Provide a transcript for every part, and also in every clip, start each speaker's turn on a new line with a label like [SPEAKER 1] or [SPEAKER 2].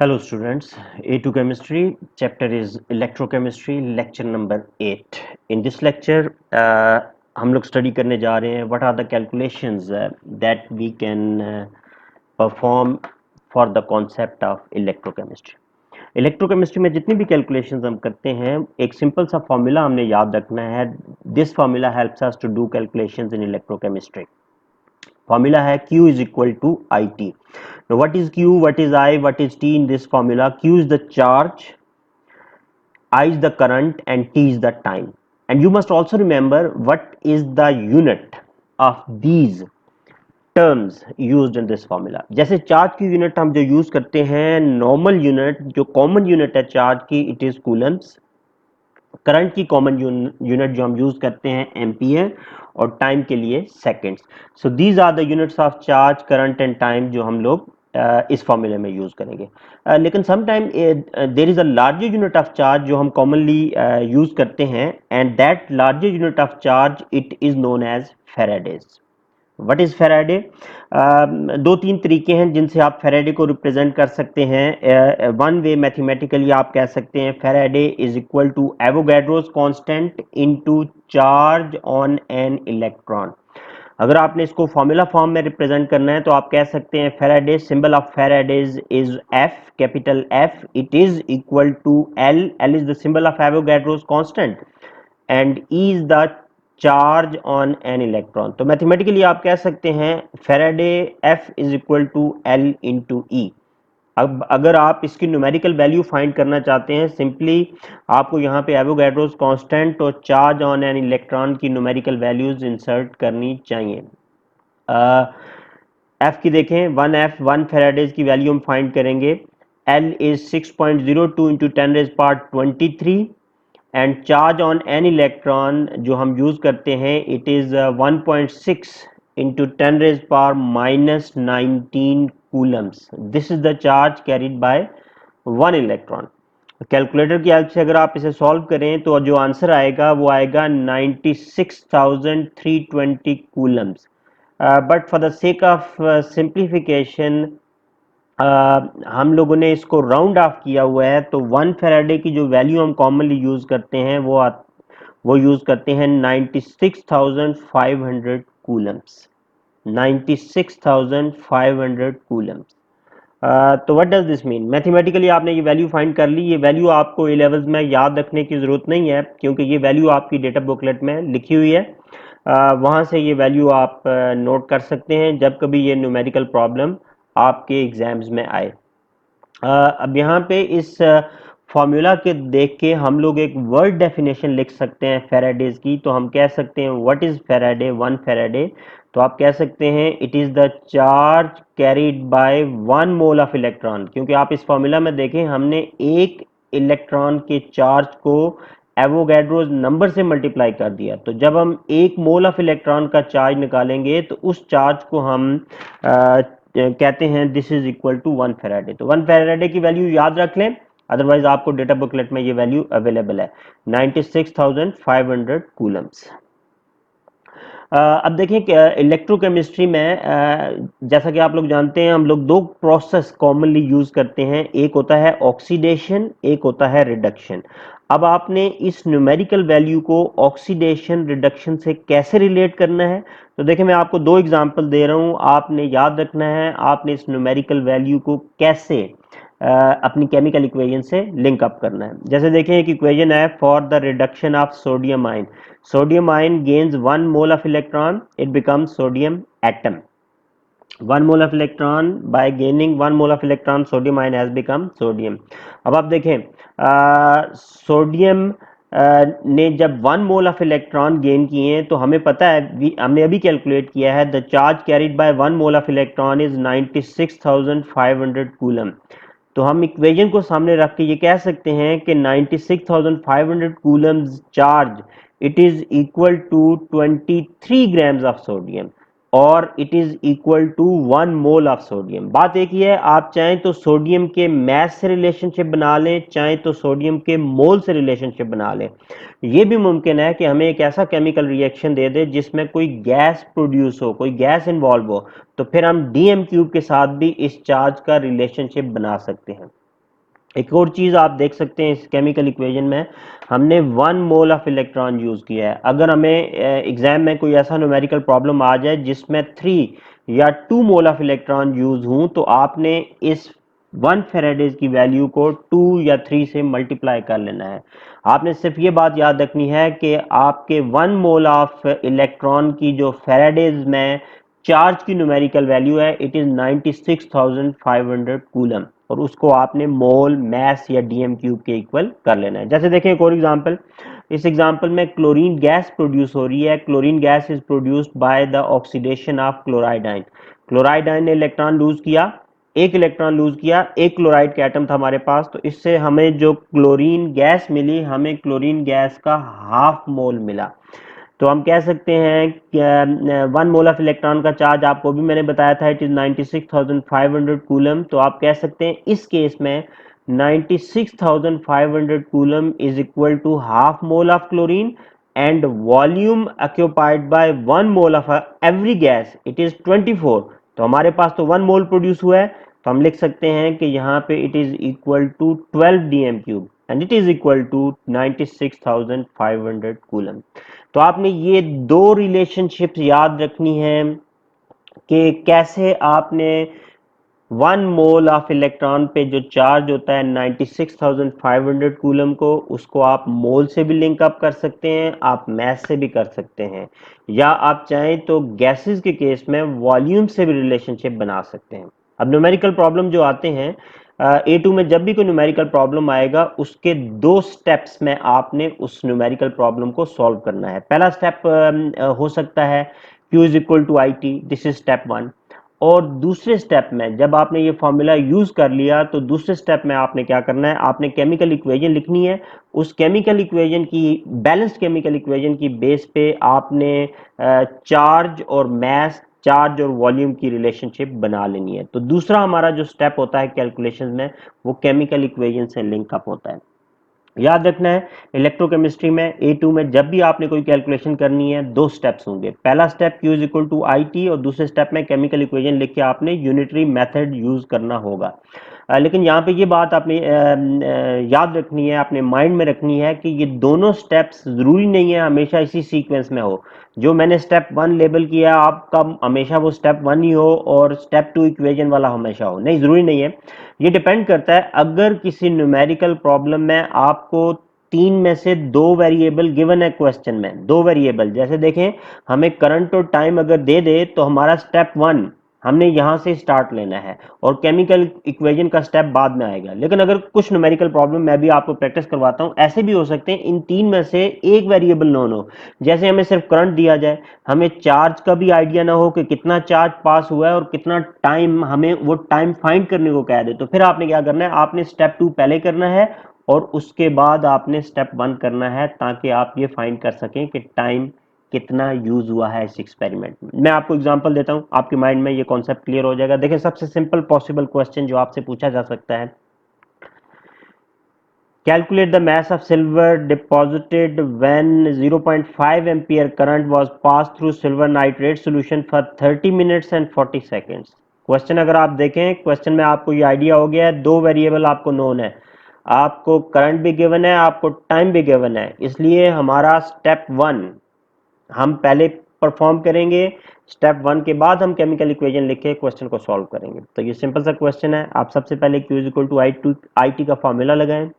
[SPEAKER 1] Hello students, A2 Chemistry, chapter is Electrochemistry, lecture number 8. In this lecture, हम लोग study करने जा रहे हैं what are the calculations that we can perform for the concept of electrochemistry. Electrochemistry में जितनी भी कैलकुलेशंस हम करते हैं एक सिंपल सा फॉर्मूला हमने याद रखना है. This formula helps us to do calculations in electrochemistry. Formula है Q is equal to IT. Now what is Q, what is I, what is T in this formula? Q is the charge, I is the current and T is the time. And you must also remember what is the unit of these terms used in this formula. जैसे charge की unit हम जो use करते हैं, normal unit जो common unit है charge की, it is Coulomb's. Current की कॉमन यूनिट जो हम यूज करते हैं एम्पियर, और टाइम के लिए seconds. So these are the units of charge, current and time जो हम लोग इस फॉर्मूले में यूज करेंगे. लेकिन sometime there is a larger unit of charge जो हम कॉमनली यूज करते हैं, and that larger unit of charge it is known as faradays. What is faraday? दो तीन तरीके हैं जिनसे आप फेराडे को रिप्रेजेंट कर सकते हैं. वन वे मैथमेटिकली आप कह सकते हैं faraday is equal to Avogadro's constant into charge on an electron. अगर आपने इसको फॉर्मूला फॉर्म में रिप्रेजेंट करना है तो आप कह सकते हैं Faraday, symbol of Faraday's is F, capital F. It is equal to L. L is the symbol of Avogadro's constant and E is the charge on an electron. तो mathematically आप कह सकते हैं Faraday F is equal to L into E. अब अगर आप इसकी numerical value find करना चाहते हैं, सिंपली आपको यहाँ पे एवोगैड्रोस कांस्टेंट और चार्ज ऑन एन इलेक्ट्रॉन की न्यूमेरिकल वैल्यूज इंसर्ट करनी चाहिए. एफ की देखें, वन फेराडेज की वैल्यू हम फाइंड करेंगे. L is 6.02 into 10⁻23 and charge on an electron जो हम यूज करते हैं it is 1.6 into 10⁻⁻19 Coulomb's. This is the charge carried by one electron. Calculator की हेल्प से अगर आप इसे सॉल्व करें तो जो आंसर आएगा वो आएगा 96,320 Coulomb's. But for the sake of simplification हम लोगों ने इसको राउंड ऑफ किया हुआ है. तो वन फेराडे की जो वैल्यू हम कॉमनली यूज करते हैं वो यूज करते हैं 96,500 कूलम्स. 96,500 कूलम्स. तो what does this mean? Mathematically आपने ये वैल्यू फाइंड कर ली. ये वैल्यू आपको ए लेवल्स में याद रखने की जरूरत नहीं है क्योंकि ये वैल्यू आपकी डेटा बुकलेट में लिखी हुई है. वहाँ से ये वैल्यू आप नोट कर सकते हैं जब कभी ये न्यूमेरिकल प्रॉब्लम आपके एग्जाम्स में आए. अब यहाँ पे इस फॉर्मूला के देख के हम लोग एक वर्ड डेफिनेशन लिख सकते हैं फेराडेज की. तो हम कह सकते हैं what is Faraday, one faraday. तो आप कह सकते हैं it is the charge carried by one mole of electron. क्योंकि आप इस फॉर्मूला में देखें हमने एक इलेक्ट्रॉन के चार्ज को एवोगैड्रोस नंबर से मल्टीप्लाई कर दिया. तो जब हम एक मोल ऑफ इलेक्ट्रॉन का चार्ज निकालेंगे तो उस चार्ज को हम कहते हैं this is equal to one faraday. तो वन फेराडे की वैल्यू याद रख लें, अदरवाइज आपको डेटा बुकलेट में ये वैल्यू अवेलेबल है 96,500 कूलम्स. अब देखें कि इलेक्ट्रोकेमिस्ट्री में जैसा कि आप लोग जानते हैं हम लोग दो प्रोसेस कॉमनली यूज करते हैं. एक होता है ऑक्सीडेशन, एक होता है रिडक्शन. अब आपने इस न्यूमेरिकल वैल्यू को ऑक्सीडेशन रिडक्शन से कैसे रिलेट करना है, तो देखिए मैं आपको दो एग्जांपल दे रहा हूं. आपने याद रखना है आपने इस न्यूमेरिकल वैल्यू को कैसे अपनी केमिकल इक्वेशन से लिंक अप करना है. जैसे देखें एक इक्वेशन है for the reduction of sodium ion. Sodium ion gains 1 mole of electron, it becomes sodium atom. 1 mole of electron, by gaining 1 mole of electron, sodium ion has become sodium. अब आप देखें sodium ने जब 1 mole of electron gain किए हैं तो हमें पता है, हमने अभी कैलकुलेट किया है, the charge carried by 1 mole of electron is 96,500 coulomb. तो हम इक्वेशन को सामने रख के ये कह सकते हैं कि 96,500 coulomb charge it is equal to 23 grams of sodium और it is equal to 1 mole of sodium. बात एक ही है, आप चाहें तो सोडियम के मैस से रिलेशनशिप बना लें, चाहें तो सोडियम के मोल से रिलेशनशिप बना लें. ये भी मुमकिन है कि हमें एक ऐसा केमिकल रिएक्शन दे दे जिसमें कोई गैस प्रोड्यूस हो, कोई गैस इन्वॉल्व हो, तो फिर हम डीएम क्यूब के साथ भी इस चार्ज का रिलेशनशिप बना सकते हैं. एक और चीज आप देख सकते हैं इस केमिकल इक्वेशन में, हमने 1 मोल ऑफ इलेक्ट्रॉन यूज किया है। अगर हमें एग्जाम में कोई ऐसा न्यूमेरिकल प्रॉब्लम आ जाए जिसमें 3 या 2 मोल ऑफ इलेक्ट्रॉन यूज हों, तो आपने इस 1 फेरेडेज की वैल्यू को 2 या 3 से मल्टीप्लाई कर लेना है। आपने सिर्फ ये बात याद रखनी है कि आपके 1 मोल ऑफ इलेक्ट्रॉन की जो फेरेडेज में चार्ज की न्यूमेरिकल वैल्यू है, इट इज 96,500 कूलम, और उसको आपने मोल मैस या डीएम क्यूब के इक्वल कर लेना है। जैसे देखें एक और एग्जांपल, इस एग्जांपल में क्लोरीन गैस प्रोड्यूस हो रही है। Chlorine gas is produced by the oxidation of chloride ion. Chloride ion ने इलेक्ट्रॉन लूज किया, एक इलेक्ट्रॉन लूज किया, एक क्लोराइड का एटम था हमारे पास, तो इससे हमें जो क्लोरीन गैस मिली, हमें क्लोरीन गैस का हाफ मोल मिला। तो हम कह सकते हैं कि 1 मोल ऑफ इलेक्ट्रॉन का चार्ज आपको भी मैंने बताया था, इट इज 96,500 कूलम। तो आप कह सकते हैं इस केस में 96,500 coulomb is equal to half mole of chlorine, and volume occupied by 1 mole of every gas it is 24। तो हमारे पास तो 1 मोल प्रोड्यूस हुआ है, तो हम लिख सकते हैं कि यहाँ पे it is equal to 12 dm cube, and it is equal to 96,500 coulomb. तो आपने ये दो रिलेशनशिप्स याद रखनी है कि कैसे आपने 1 मोल ऑफ इलेक्ट्रॉन पे जो चार्ज होता है 96,500 कूलम को, उसको आप मोल से भी लिंक अप कर सकते हैं, आप मैस से भी कर सकते हैं, या आप चाहें तो गैसेस के केस में वॉल्यूम से भी रिलेशनशिप बना सकते हैं। अब न्यूमेरिकल प्रॉब्लम जो आते हैं A2 में, जब भी कोई न्यूमेरिकल प्रॉब्लम आएगा उसके 2 स्टेप्स में आपने उस न्यूमेरिकल प्रॉब्लम को सॉल्व करना है। पहला स्टेप हो सकता है Q is equal to I T, this is step 1। और दूसरे स्टेप में जब आपने ये फॉर्मूला यूज कर लिया, तो दूसरे स्टेप में आपने क्या करना है, आपने केमिकल इक्वेशन लिखनी है। उस केमिकल इक्वेशन की, बैलेंस्ड केमिकल इक्वेशन की बेस पे आपने चार्ज और मैस, चार्ज और वॉल्यूम की रिलेशनशिप बना लेनी है। तो दूसरा हमारा जो स्टेप होता है कैलकुलेशन में, वो केमिकल इक्वेशन से लिंक अप होता है। याद रखना है इलेक्ट्रोकेमिस्ट्री में A2 में जब भी आपने कोई कैलकुलेशन करनी है, 2 स्टेप्स होंगे। पहला step Q is equal to I T, और दूसरे स्टेप में केमिकल इक्वेशन लिख के आपने यूनिटरी मेथड यूज करना होगा। लेकिन यहाँ पे ये बात आपने याद रखनी है, अपने माइंड में रखनी है कि ये दोनों स्टेप्स जरूरी नहीं है हमेशा इसी सीक्वेंस में हो। जो मैंने स्टेप 1 लेबल किया, आपका हमेशा वो स्टेप 1 ही हो और स्टेप 2 इक्वेशन वाला हमेशा हो, नहीं, जरूरी नहीं है। ये डिपेंड करता है, अगर किसी न्यूमेरिकल प्रॉब्लम में आपको 3 में से 2 वेरिएबल गिवन है क्वेश्चन में, 2 वेरिएबल, जैसे देखें हमें करंट और टाइम अगर दे दे, तो हमारा स्टेप 1 हमने यहां से स्टार्ट लेना है और केमिकल इक्वेशन का स्टेप बाद में आएगा। लेकिन अगर कुछ न्यूमेरिकल प्रॉब्लम मैं भी आपको प्रैक्टिस करवाता हूं, ऐसे भी हो सकते हैं इन 3 में से 1 वेरिएबल नोन हो। जैसे हमें सिर्फ करंट दिया जाए, हमें चार्ज का भी आइडिया ना हो कि कितना चार्ज पास हुआ है और कितना टाइम, हमें वो टाइम फाइंड करने को कह दे, तो फिर आपने क्या करना है, आपने स्टेप 2 पहले करना है और उसके बाद आपने स्टेप 1 करना है, ताकि आप ये फाइंड कर सकें कि टाइम कितना यूज हुआ है इस एक्सपेरिमेंट में। मैं आपको एग्जांपल देता हूं, आपके माइंड में ये कॉन्सेप्ट क्लियर हो जाएगा। देखिए सबसे सिंपल पॉसिबल क्वेश्चन जो आपसे पूछा जा सकता है, calculate the mass of silver deposited when 0.5 ampere current was passed through silver nitrate solution for 30 minutes and 40 seconds। Question अगर आप देखें, क्वेश्चन में आपको ये आइडिया हो गया है, 2 वेरिएबल आपको नोन है, आपको करंट भी गिवन है, आपको टाइम भी गिवन है, इसलिए हमारा स्टेप 1 हम पहले परफॉर्म करेंगे, स्टेप 1 के बाद हम केमिकल इक्वेशन लिख के क्वेश्चन को सॉल्व करेंगे। तो ये सिंपल सा क्वेश्चन है। आप सबसे पहले Q is equal to I T का फॉर्मूला लगाएं।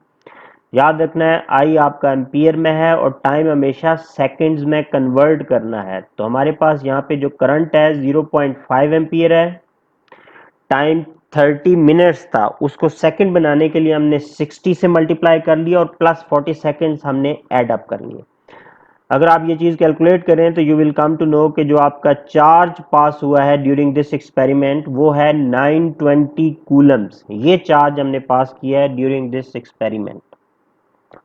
[SPEAKER 1] याद रखना है आई आपका एम्पियर में है और टाइम हमेशा सेकंड्स में कन्वर्ट करना है। तो हमारे पास यहाँ पे जो करंट है 0.5 एम्पियर है, टाइम 30 मिनट्स था, उसको सेकंड बनाने के लिए हमने 60 से मल्टीप्लाई कर लिया और प्लस 40 सेकंड्स हमने ऐड अप कर लिए। अगर आप ये चीज कैलकुलेट करें तो you will come to know कि जो आपका चार्ज पास हुआ है ड्यूरिंग दिस एक्सपेरिमेंट, वो है 920 कूलम्स। ये चार्ज हमने पास किया है ड्यूरिंग दिस एक्सपेरिमेंट।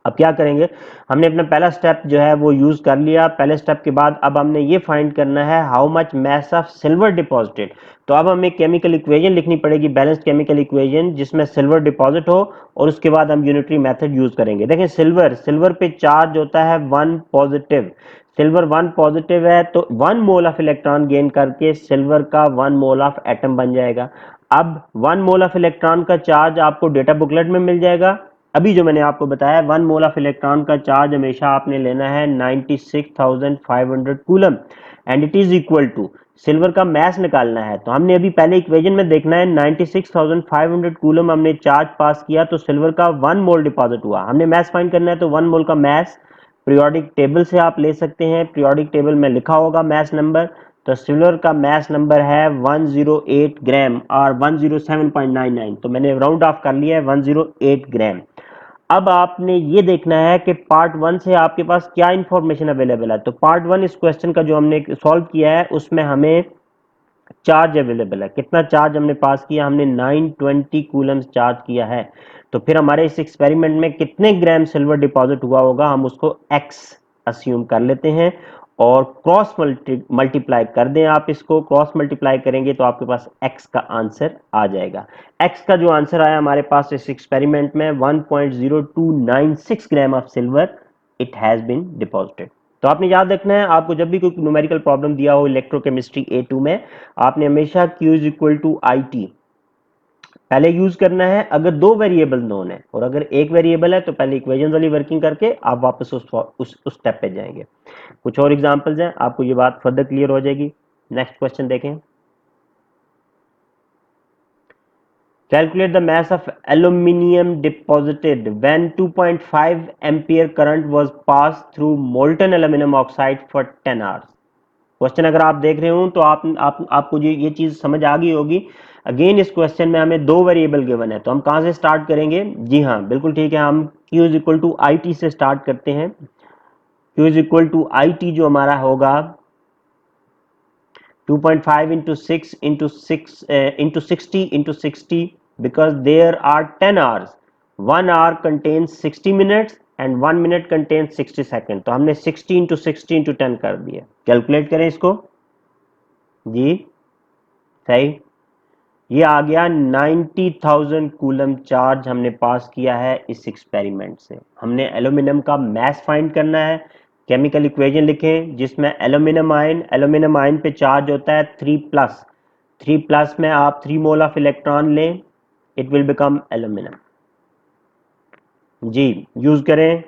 [SPEAKER 1] अब क्या करेंगे, हमने अपना पहला स्टेप जो है वो यूज कर लिया। पहले स्टेप के बाद अब हमने ये फाइंड करना है how much mass of silver deposited. तो अब हमें केमिकल इक्वेशन लिखनी पड़ेगी, बैलेंस्ड केमिकल इक्वेशन, जिसमें सिल्वर डिपॉजिट हो, और उसके बाद हम यूनिटरी मेथड यूज करेंगे। देखें सिल्वर पे चार्ज होता है 1 पॉजिटिव, सिल्वर 1 पॉजिटिव है, तो 1 मोल ऑफ इलेक्ट्रॉन गेन करके सिल्वर का 1 मोल ऑफ एटम बन जाएगा। अब 1 मोल ऑफ इलेक्ट्रॉन का चार्ज आपको डेटा बुकलेट में मिल जाएगा। अभी जो मैंने आपको बताया 1 मोल ऑफ इलेक्ट्रॉन का चार्ज हमेशा आपने लेना है 96,500 coulomb and it is equal to silver का मैस निकालना है। तो हमने अभी पहले इक्वेशन में देखना है 96,500 कूलम हमने चार्ज पास किया तो सिल्वर का 1 मोल डिपॉजिट हुआ। हमने मैस फाइंड करना है तो 1 मोल का मैस पीरियोडिक टेबल से आप ले सकते हैं। पीरियोडिक टेबल में लिखा होगा मैस नंबर। तो सिल्वर का मैस नंबर है 108 ग्राम और 107.99। तो मैंने राउंड ऑफ कर लिया है 108 ग्राम। अब आपने ये देखना है कि पार्ट 1 से आपके पास क्या इंफॉर्मेशन अवेलेबल है। तो पार्ट 1 इस क्वेश्चन का जो हमने सॉल्व किया है उसमें हमें चार्ज अवेलेबल है। कितना चार्ज हमने पास किया, हमने 920 कूलम्स चार्ज किया है। तो फिर हमारे इस एक्सपेरिमेंट में कितने ग्राम सिल्वर डिपॉजिट हुआ होगा हम उसको x अस्यूम कर लेते हैं और क्रॉस मल्टीप्लाई कर दें। आप इसको क्रॉस मल्टीप्लाई करेंगे तो आपके पास x का आंसर आ जाएगा। x का जो आंसर आया हमारे पास इस एक्सपेरिमेंट में 1.0296 gram of silver it has been deposited. तो आपने याद रखना है, आपको जब भी कोई न्यूमेरिकल प्रॉब्लम दिया हो इलेक्ट्रोकेमिस्ट्री A2 में, आपने हमेशा Q is equal to I T पहले यूज करना है अगर दो वेरिएबल नोन है, और अगर एक वेरिएबल है तो पहले इक्वेशन वाली वर्किंग करके आप वापस उस स्टेप पे जाएंगे। कुछ और एग्जांपल्स हैं, आपको ये बात फर्दर क्लियर हो जाएगी। नेक्स्ट क्वेश्चन देखें। Calculate the mass of aluminium deposited when 2.5 ampere current was passed through molten aluminum oxide for 10 hours। Question अगर आप देख रहे हो तो आपको ये चीज समझ आ गई होगी। अगेन इस क्वेश्चन में हमें दो वेरिएबल गिवन है, तो हम कहां से स्टार्ट करेंगे? जी हाँ, बिल्कुल ठीक है, हम Q is equal to I T से स्टार्ट करते हैं। Q is equal to I T जो हमारा होगा 2.5 into 6 into 6 into 60 into 60 because there are 10 hours। 1 hour contains 60 minutes and 1 minute contains 60 seconds। तो हमने 60 into 60 into 10 कर दिया। कैलकुलेट करें इसको जी। सही, ये आ गया 90,000 कूलम चार्ज हमने पास किया है इस एक्सपेरिमेंट से। हमने एल्यूमिनियम का मैस फाइंड करना है। केमिकल इक्वेशन लिखें जिसमें एल्यूमिनियम आयन पे चार्ज होता है 3+। 3+ में आप 3 मोल ऑफ इलेक्ट्रॉन लें, इट विल बिकम एल्यूमिनियम। जी, यूज करें।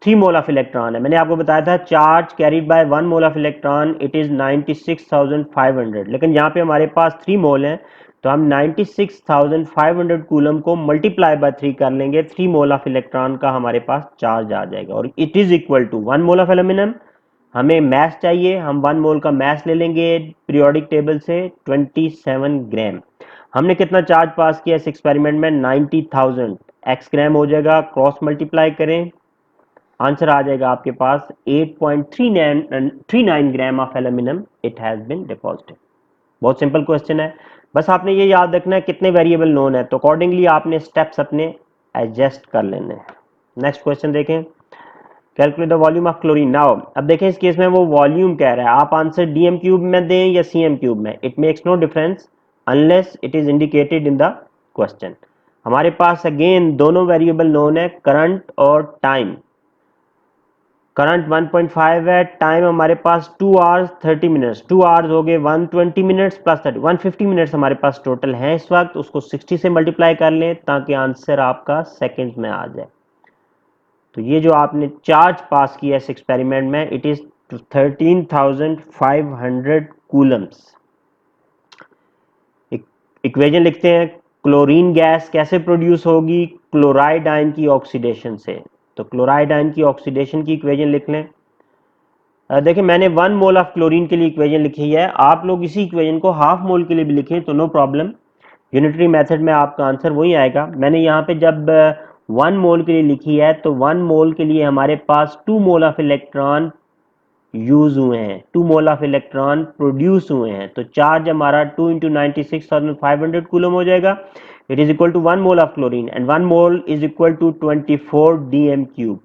[SPEAKER 1] 3 मोल ऑफ इलेक्ट्रॉन है, मैंने आपको बताया था charge carried by 1 mole of electron it is 96,500, लेकिन यहाँ पे हमारे पास 3 मोल है तो हम 96,500 कूलम को मल्टीप्लाई बाय 3 कर लेंगे। 3 मोल ऑफ इलेक्ट्रॉन का हमारे पास चार्ज आ जाएगा और it is equal to 1 mole of aluminium. हमें मैस चाहिए, हम 1 मोल का मैस ले लेंगे पीरियोडिक टेबल से 27 ग्राम। हमने कितना चार्ज पास किया इस एक्सपेरिमेंट में? 90,000। एक्स ग्राम हो जाएगा, क्रॉस मल्टीप्लाई करें, आंसर आ जाएगा आपके पास 8.39 gram of aluminium it has been deposited. बहुत सिंपल क्वेश्चन है, बस आपने ये याद रखना है कितने वेरिएबल नोन है, तो अकॉर्डिंगली आपने स्टेप्स अपने एडजस्ट कर लेने हैं। नेक्स्ट क्वेश्चन देखें। Calculate the volume of chlorine. Now अब देखें इस केस में वो वॉल्यूम कह रहा है, आप आंसर डीएम क्यूब में दें या सीएम क्यूब में, it makes no difference unless it is indicated in the question. हमारे पास अगेन दोनों वेरिएबल नोन है, करंट और टाइम। करंट 1.5 है, टाइम हमारे पास 2 आवर्स 30 मिनट्स। 2 आवर्स हो गए 120 मिनट्स प्लस 30 150 मिनट्स हमारे पास टोटल है इस वक्त। उसको 60 से मल्टीप्लाई कर लें ताकि आंसर आपका सेकंड्स में आ जाए। तो ये जो आपने चार्ज पास किया इस एक्सपेरिमेंट में इट इज 13,500 कूलम्स। इक्वेशन लिखते हैं, क्लोरीन गैस कैसे प्रोड्यूस होगी? क्लोराइड आयन की ऑक्सीडेशन से। तो क्लोराइड आयन की ऑक्सीडेशन की इक्वेशन लिख लें। देखिए मैंने 1 मोल ऑफ क्लोरीन के लिए इक्वेशन लिखी है, आप लोग इसी इक्वेशन को हाफ मोल के लिए भी लिखें तो नो प्रॉब्लम। यूनिटरी मेथड में आपका आंसर वही आएगा। मैंने यहाँ पे जब 1 मोल के लिए लिखी है तो 1 मोल के लिए हमारे पास 2 मोल ऑफ इलेक्ट्रॉन यूज हुए हैं, 2 मोल ऑफ इलेक्ट्रॉन प्रोड्यूस हुए हैं। तो चार्ज हमारा 2 इंटू 96,500 कूलम हो जाएगा। It is equal to 1 mole of chlorine and 1 mole is equal to 24 dm cube.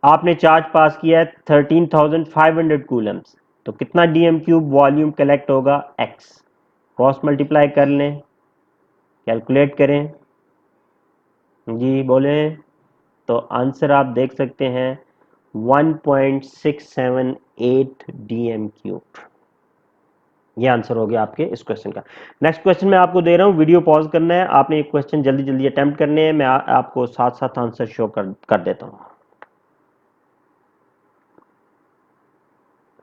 [SPEAKER 1] आपने चार्ज पास किया है 13,500 कूलम्स, तो कितना डीएम क्यूब वॉल्यूम कलेक्ट होगा? एक्स। क्रॉस मल्टीप्लाई कर लें, कैलकुलेट करें जी, बोले। तो आंसर आप देख सकते हैं 1.678 डीएम क्यूब। ये आंसर हो गया आपके इस क्वेश्चन का। नेक्स्ट क्वेश्चन मैं आपको दे रहा हूँ, वीडियो पॉज करना है, आपने एक क्वेश्चन जल्दी जल्दी अटेम्प्ट करने हैं, मैं आपको साथ साथ आंसर शो कर देता हूँ।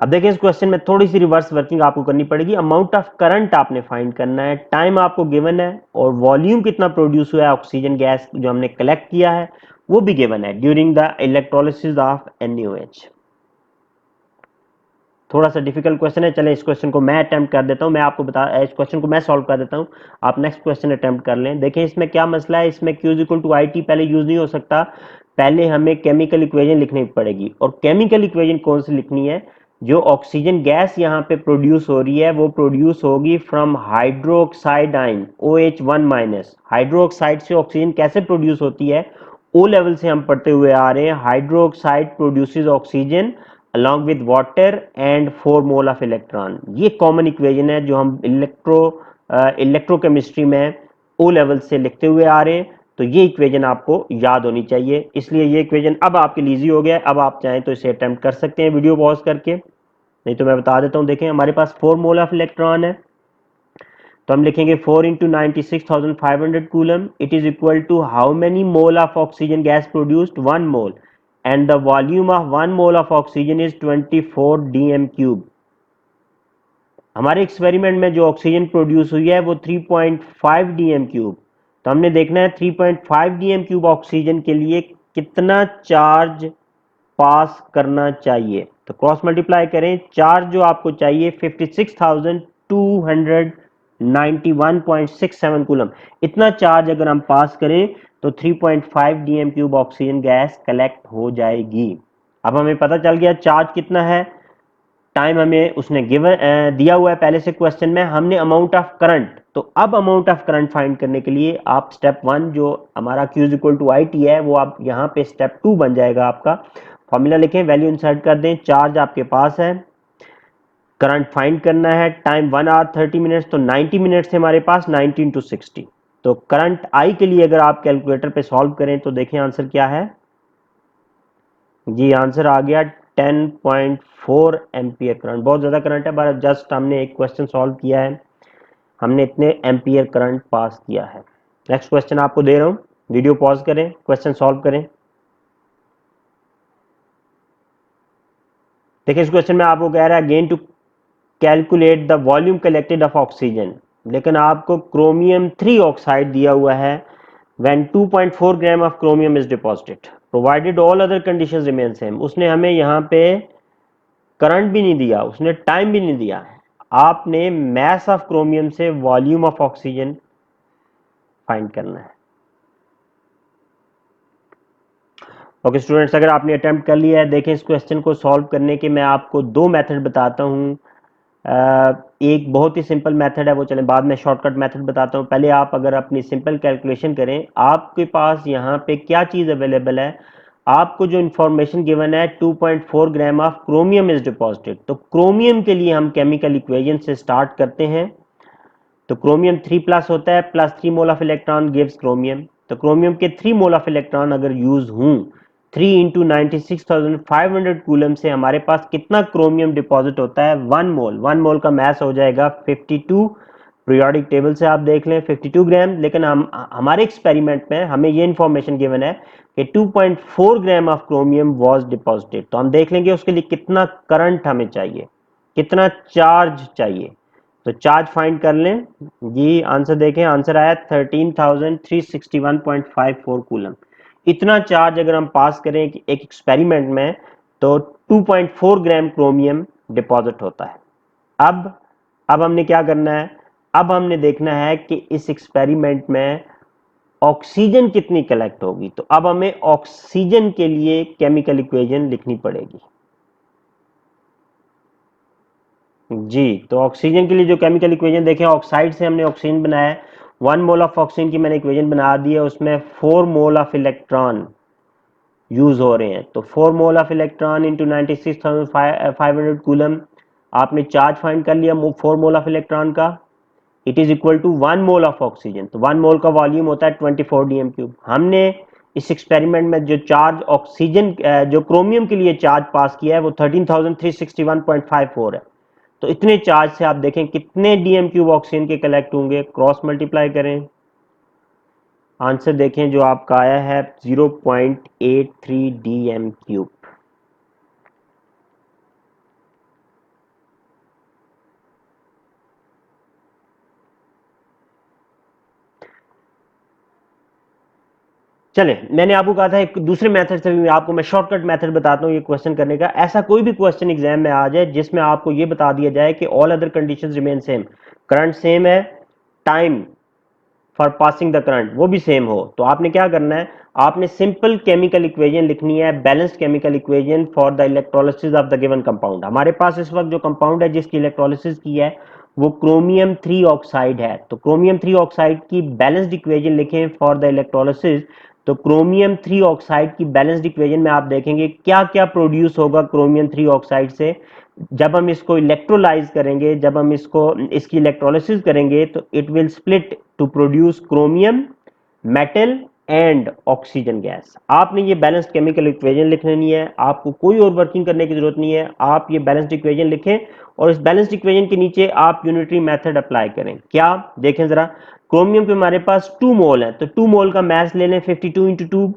[SPEAKER 1] अब देखिए इस क्वेश्चन में थोड़ी सी रिवर्स वर्किंग आपको करनी पड़ेगी। अमाउंट ऑफ करंट आपने फाइंड करना है, टाइम आपको गिवन है, और वॉल्यूम कितना प्रोड्यूस हुआ है ऑक्सीजन गैस जो हमने कलेक्ट किया है वो भी गिवन है during the electrolysis of NaOH। थोड़ा सा डिफिकल्ट क्वेश्चन है, चलें इस क्वेश्चन को मैं अटेम्प्ट कर देता हूं, मैं आपको इस क्वेश्चन को मैं सॉल्व कर देता हूं, आप नेक्स्ट क्वेश्चन अटेम्प्ट कर लें। देखिए इसमें क्या मसला है, इसमें Q इक्वल टू IT पहले यूज नहीं हो सकता, पहले हमें केमिकल इक्वेशन लिखनी पड़ेगी। और केमिकल इक्वेशन कौन सी लिखनी है, जो ऑक्सीजन गैस यहाँ पे प्रोड्यूस हो रही है वो प्रोड्यूस होगी from hydroxide ion OH1 minus. Hydroxide से ऑक्सीजन कैसे प्रोड्यूस होती है, ओ लेवल से हम पढ़ते हुए आ रहे हैं, hydroxide produces oxygen along with water and 4 mole of electron. ये कॉमन इक्वेशन है जो हम इलेक्ट्रोकेमिस्ट्री में ओ लेवल से लिखते हुए आ रहे हैं, तो ये इक्वेशन आपको याद होनी चाहिए, इसलिए ये इक्वेशन अब आपके लिए इजी हो गया है। अब आप चाहें तो इसे अटेम्प्ट कर सकते हैं वीडियो पॉज करके, नहीं तो मैं बता देता हूं। देखें हमारे पास 4 मोल ऑफ इलेक्ट्रॉन है, तो हम लिखेंगे 4 into 96,500 coulomb, it is equal to how many mole of oxygen gas produced, 1 mole, and the volume of 1 mole of oxygen is 24 dm cube। हमारे एक्सपेरिमेंट में जो ऑक्सीजन प्रोड्यूस हुई है वो 3.5 dm क्यूब, तो हमने देखना है 3.5 dm क्यूब ऑक्सीजन के लिए कितना चार्ज पास करना चाहिए। तो क्रॉस मल्टीप्लाई करें, चार्ज जो आपको चाहिए 56,291.67 कूलम, इतना चार्ज अगर हम पास करें तो 3.5 dm cube oxygen gas collect हो जाएगी। अब हमें पता चल गया चार्ज कितना है, टाइम हमें उसने गिवन दिया हुआ है पहले से क्वेश्चन में, हमने अमाउंट ऑफ करंट, तो अब अमाउंट ऑफ करंट फाइंड करने के लिए आप स्टेप 1 जो हमारा Q इक्वल टू IT है वो आप यहाँ पे स्टेप 2 बन जाएगा आपका। फॉर्मूला लिखें, वैल्यू इंसर्ट कर दें, चार्ज आपके पास है, करंट फाइंड करना है, टाइम 1 आवर 30 मिनट्स, तो 90 मिनट्स है हमारे पास, 90 इंटू 60। तो करंट I के लिए अगर आप कैलकुलेटर पे सॉल्व करें तो देखें आंसर क्या है, जी आंसर आ गया 10.4 एम्पियर करंट। बहुत ज़्यादा करंट है, पर जस्ट हमने एक क्वेश्चन सॉल्व किया है, हमने इतने एम्पियर करंट पास किया है। नेक्स्ट क्वेश्चन आपको दे रहा हूँ, वीडियो पॉज करें, क्वेश्चन सॉल्व करें। देखिए इस क्वेश्चन में आपको कह रहा है again to calculate the volume collected of oxygen, लेकिन आपको क्रोमियम 3 ऑक्साइड दिया हुआ है, when 2.4 gram of chromium is deposited provided all other conditions remain same. उसने हमें यहाँ पे करंट भी नहीं दिया, उसने टाइम भी नहीं दिया, आपने मैस ऑफ क्रोमियम से वॉल्यूम ऑफ ऑक्सीजन फाइंड करना है। ओके स्टूडेंट्स, अगर आपने अटेम्प्ट कर लिया है, देखें इस क्वेश्चन को सॉल्व करने के मैं आपको 2 मेथड बताता हूँ। एक बहुत ही सिंपल मेथड है, वो चलें बाद में शॉर्टकट मेथड बताता हूँ। पहले आप अगर अपनी सिंपल कैलकुलेशन करें, आपके पास यहाँ पे क्या चीज़ अवेलेबल है, आपको जो इन्फॉर्मेशन गिवन है 2.4 gram of chromium is deposited, तो क्रोमियम के लिए हम केमिकल इक्वेशन से स्टार्ट करते हैं। तो क्रोमियम 3 प्लस होता है, plus 3 mole of electron gives chromium, तो क्रोमियम के 3 मोल ऑफ इलेक्ट्रॉन अगर यूज हूँ, 3 इंटू 96,500 कूलम से हमारे पास कितना क्रोमियम डिपॉजिट होता है, 1 मोल। 1 मोल का मैस हो जाएगा 52, पीरियोडिक टेबल से आप देख लें 52 ग्राम, लेकिन हम हमारे एक्सपेरिमेंट में हमें ये इंफॉर्मेशन गिवन है कि 2.4 gram of chromium was deposited. तो हम देख लेंगे उसके लिए कितना करंट हमें चाहिए, कितना चार्ज चाहिए, तो चार्ज फाइंड कर लें जी। आंसर देखें, आंसर आया 13,361.54 कूलम। इतना चार्ज अगर हम पास करें एक एक्सपेरिमेंट में तो 2.4 ग्राम क्रोमियम डिपॉजिट होता है। अब हमने क्या करना है, अब हमने देखना है कि इस एक्सपेरिमेंट में ऑक्सीजन कितनी कलेक्ट होगी। तो अब हमें ऑक्सीजन के लिए केमिकल इक्वेशन लिखनी पड़ेगी जी। तो ऑक्सीजन के लिए जो केमिकल इक्वेशन देखें, ऑक्साइड से हमने ऑक्सीजन बनाया है, 1 मोल ऑफ ऑक्सीजन की मैंने इक्वेशन बना दी है, उसमें 4 मोल ऑफ इलेक्ट्रॉन यूज हो रहे हैं, तो 4 mole of electron into 96,500 coulomb, आपने चार्ज फाइंड कर लिया 4 मोल ऑफ इलेक्ट्रॉन का, it is equal to 1 mole of oxygen, तो 1 मोल का वॉल्यूम होता है 24 डीएम क्यूब। हमने इस एक्सपेरिमेंट में जो चार्ज ऑक्सीजन जो क्रोमियम के लिए चार्ज पास किया है वो 13,361.54 है, तो इतने चार्ज से आप देखें कितने डीएम क्यूब ऑक्सीजन के कलेक्ट होंगे, क्रॉस मल्टीप्लाई करें, आंसर देखें जो आपका आया है 0.83 डीएम क्यूब। चले, मैंने आपको कहा था एक दूसरे मेथड से भी आपको मैं शॉर्टकट मेथड बताता हूँ ये क्वेश्चन करने का। ऐसा कोई भी क्वेश्चन एग्जाम में आ जाए जिसमें आपको ये बता दिया जाए कि all other conditions remain same, current same है, time for passing the current वो भी सेम हो, तो आपने क्या करना है, आपने सिंपल केमिकल इक्वेशन लिखनी है, balanced chemical equation for the electrolysis of the given compound. हमारे पास इस वक्त जो कंपाउंड है जिसकी इलेक्ट्रोलिसिस की है वो क्रोमियम 3 ऑक्साइड है, तो क्रोमियम 3 ऑक्साइड की बैलेंस्ड इक्वेशन लिखें फॉर द इलेक्ट्रोलिसिस। तो क्रोमियम 3 ऑक्साइड की बैलेंस्ड इक्वेशन में आप देखेंगे क्या क्या प्रोड्यूस होगा क्रोमियम 3 ऑक्साइड से। जब हम इसको इलेक्ट्रोलाइज करेंगे, जब हम इसको इसकी इलेक्ट्रोलिसिस करेंगे तो it will split to produce chromium, metal and oxygen gas. आपने ये बैलेंस्ड केमिकल इक्वेशन लिखनी है, आपको कोई और वर्किंग करने की जरूरत नहीं है, आप ये बैलेंस्ड इक्वेशन लिखें और इस बैलेंस्ड इक्वेशन के नीचे आप यूनिटरी मेथड अप्लाई करें। क्या देखें जरा, क्रोमियम पे हमारे पास 2 मोल है, तो 2 मोल का मास ले लें 52 इंटू 2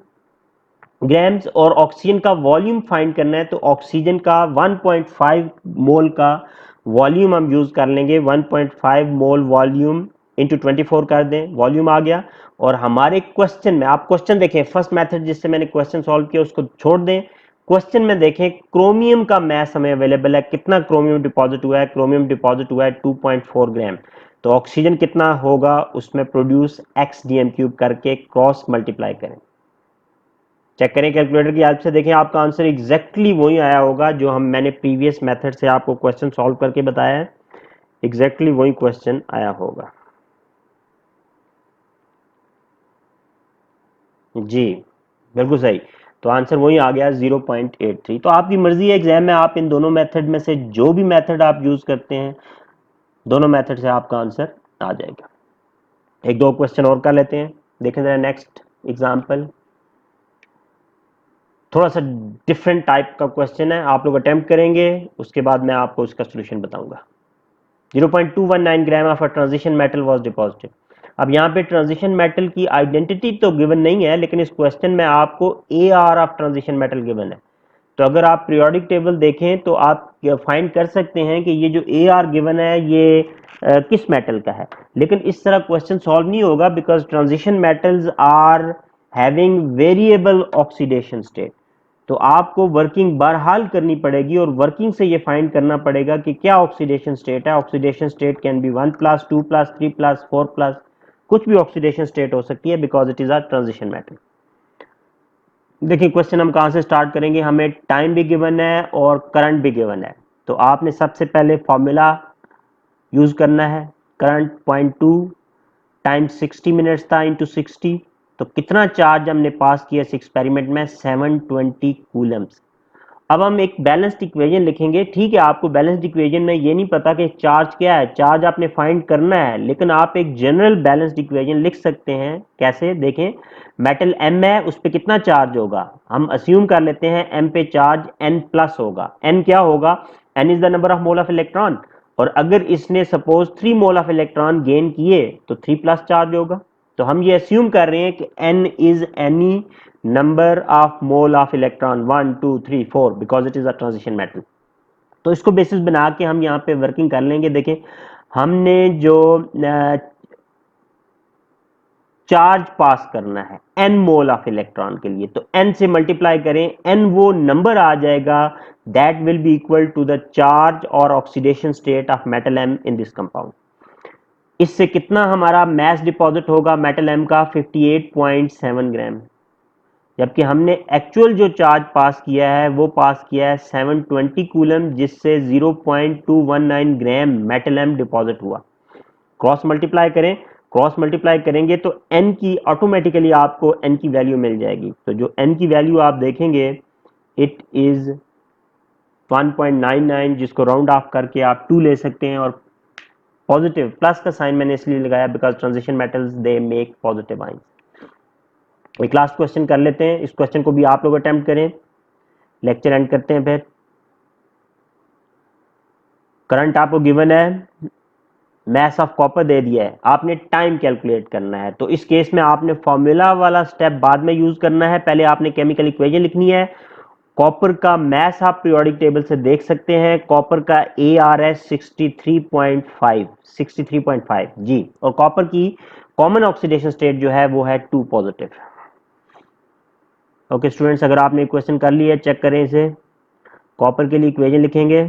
[SPEAKER 1] ग्राम्स, और ऑक्सीजन का वॉल्यूम फाइंड करना है तो ऑक्सीजन का 1.5 मोल का वॉल्यूम हम यूज कर लेंगे, 1.5 मोल वॉल्यूम इंटू 24 कर दें, वॉल्यूम आ गया। और हमारे क्वेश्चन में आप क्वेश्चन देखें, फर्स्ट मेथड जिससे मैंने क्वेश्चन सॉल्व किया उसको छोड़ दें, क्वेश्चन में देखें क्रोमियम का मैस हमें अवेलेबल है, कितना क्रोमियम डिपॉजिट हुआ है, क्रोमियम डिपॉजिट हुआ है 2.4 ग्राम, तो ऑक्सीजन कितना होगा उसमें प्रोड्यूस एक्स डीएम क्यूब करके क्रॉस मल्टीप्लाई करें, चेक करें कैलकुलेटर की हेल्प से, देखें आपका आंसर एग्जैक्टली वही आया होगा जो मैंने प्रीवियस मेथड से आपको क्वेश्चन सॉल्व करके बताया है, एग्जैक्टली वही क्वेश्चन आया होगा। जी बिल्कुल सही, तो आंसर वही आ गया 0.83। तो आपकी मर्जी है एग्जाम में आप इन दोनों मेथड में से जो भी मेथड आप यूज करते हैं, दोनों मेथड से आपका आंसर आ जाएगा। एक दो क्वेश्चन और कर लेते हैं, देखें जरा नेक्स्ट एग्जाम्पल, थोड़ा सा डिफरेंट टाइप का क्वेश्चन है, आप लोग अटेम्प्ट करेंगे उसके बाद मैं आपको उसका सोल्यूशन बताऊंगा। 0.219 gram of a transition metal was deposited. अब यहाँ पे ट्रांजिशन मेटल की आइडेंटिटी तो गिवन नहीं है, लेकिन इस क्वेश्चन में आपको A R of transition metal given है। तो अगर आप पीरियोडिक टेबल देखें तो आप फाइंड कर सकते हैं कि ये जो ए आर गिवन है ये किस मेटल का है, लेकिन इस तरह क्वेश्चन सॉल्व नहीं होगा because transition metals are having variable oxidation state. तो आपको वर्किंग बहरहाल करनी पड़ेगी और वर्किंग से ये फाइंड करना पड़ेगा कि क्या ऑक्सीडेशन स्टेट है। ऑक्सीडेशन स्टेट कैन बी 1+, 2+, 3+, 4+, कुछ भी ऑक्सीडेशन स्टेट हो सकती है because it is a transition metal. देखिए क्वेश्चन हम कहां से स्टार्ट करेंगे, हमें टाइम भी गिवन है और करंट भी गिवन है, तो आपने सबसे पहले फॉर्मूला यूज करना है, करंट 0.2 टाइम 60 मिनट्स था इंटू 60, तो कितना चार्ज हमने पास किया इस एक्सपेरिमेंट में, 720 कूलम्स। अब हम एक बैलेंस्ड इक्वेशन लिखेंगे, ठीक है आपको बैलेंस्ड इक्वेशन में ये नहीं पता कि चार्ज क्या है, चार्ज आपने फाइंड करना है, लेकिन आप एक जनरल बैलेंस्ड इक्वेशन लिख सकते हैं। कैसे देखें, मेटल एम है, उस पर कितना चार्ज होगा, हम अस्यूम कर लेते हैं एम पे चार्ज एन प्लस होगा। एन क्या होगा, n is the number of mole of electron, और अगर इसने suppose 3 mole of electron gain किए तो 3+ चार्ज होगा। तो हम ये अस्यूम कर रहे हैं कि n is any number of mole of electron 1 2 3 4 because it is a transition metal. तो इसको बेसिस बना के हम यहाँ पे वर्किंग कर लेंगे। देखें हमने जो चार्ज पास करना है n मोल ऑफ इलेक्ट्रॉन के लिए, तो n से मल्टीप्लाई करें, n वो नंबर आ जाएगा that will be equal to the charge और oxidation state of metal m in this compound. इससे कितना हमारा मैस डिपॉजिट होगा मेटल m का, 58.7 ग्राम, जबकि हमने एक्चुअल जो चार्ज पास किया है वो पास किया है 720 कूलम, जिससे 0.219 ग्राम मेटल एम डिपॉजिट हुआ। क्रॉस मल्टीप्लाई करें, क्रॉस मल्टीप्लाई करेंगे तो n की ऑटोमेटिकली आपको n की वैल्यू मिल जाएगी। तो जो n की वैल्यू आप देखेंगे इट इज 1.99, जिसको राउंड ऑफ करके आप 2 ले सकते हैं, और पॉजिटिव प्लस का साइन मैंने इसलिए लगाया because transition metals they make positive ions. एक लास्ट क्वेश्चन कर लेते हैं, इस क्वेश्चन को भी आप लोग अटेम्प्ट करें, लेक्चर एंड करते हैं फिर। करंट आपको गिवन है, मैस ऑफ कॉपर दे दिया है, आपने टाइम कैलकुलेट करना है। तो इस केस में आपने फॉर्मूला वाला स्टेप बाद में यूज करना है, पहले आपने केमिकल इक्वेशन लिखनी है। कॉपर का मैस आप पीरियोडिक टेबल से देख सकते हैं, कॉपर का ARS 63.5 जी, और कॉपर की कॉमन ऑक्सीडेशन स्टेट जो है वो है 2 पॉजिटिव। ओके स्टूडेंट्स, अगर आपने क्वेश्चन कर लिया चेक करें इसे। कॉपर के लिए इक्वेशन लिखेंगे,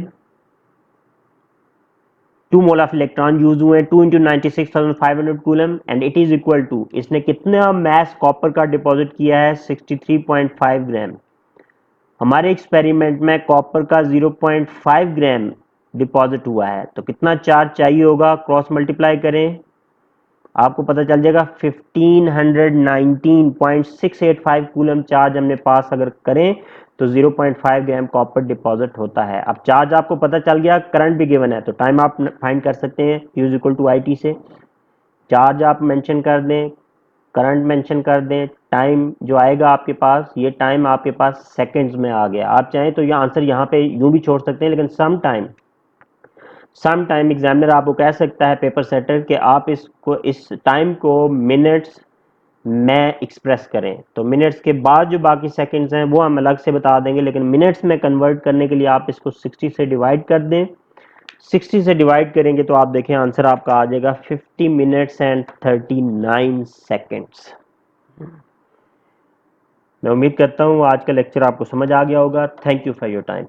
[SPEAKER 1] 2 मोल ऑफ इलेक्ट्रॉन यूज हुए, 2 into 96,500 coulomb and it is equal to, इसने कितना मैस कॉपर का डिपॉजिट किया है 63.5 ग्राम। हमारे एक्सपेरिमेंट में कॉपर का 0.5 ग्राम डिपॉजिट हुआ है, तो कितना चार्ज चाहिए होगा, क्रॉस मल्टीप्लाई करें, आपको पता चल जाएगा 1519.685 कूलम चार्ज हमने पास अगर करें तो 0.5 ग्राम कॉपर डिपॉजिट होता है। अब चार्ज आपको पता चल गया, करंट भी गिवन है, तो टाइम आप फाइंड कर सकते हैं Q is equal to IT से। चार्ज आप मेंशन कर दें, करंट मेंशन कर दें, टाइम जो आएगा आपके पास, ये टाइम आपके पास सेकंड्स में आ गया। आप चाहें तो ये आंसर यहाँ पे यूं भी छोड़ सकते हैं, लेकिन सम टाइम एग्जामिनर आपको कह सकता है, पेपर सेटर, कि आप इसको, इस टाइम को मिनट्स में एक्सप्रेस करें। तो मिनट्स के बाद जो बाकी सेकंड्स हैं वो हम अलग से बता देंगे, लेकिन मिनट्स में कन्वर्ट करने के लिए आप इसको 60 से डिवाइड कर दें। 60 से डिवाइड करेंगे तो आप देखें आंसर आपका आ जाएगा 50 मिनट्स एंड 39 सेकेंड्स। मैं उम्मीद करता हूँ आज का लेक्चर आपको समझ आ गया होगा। Thank you for your time.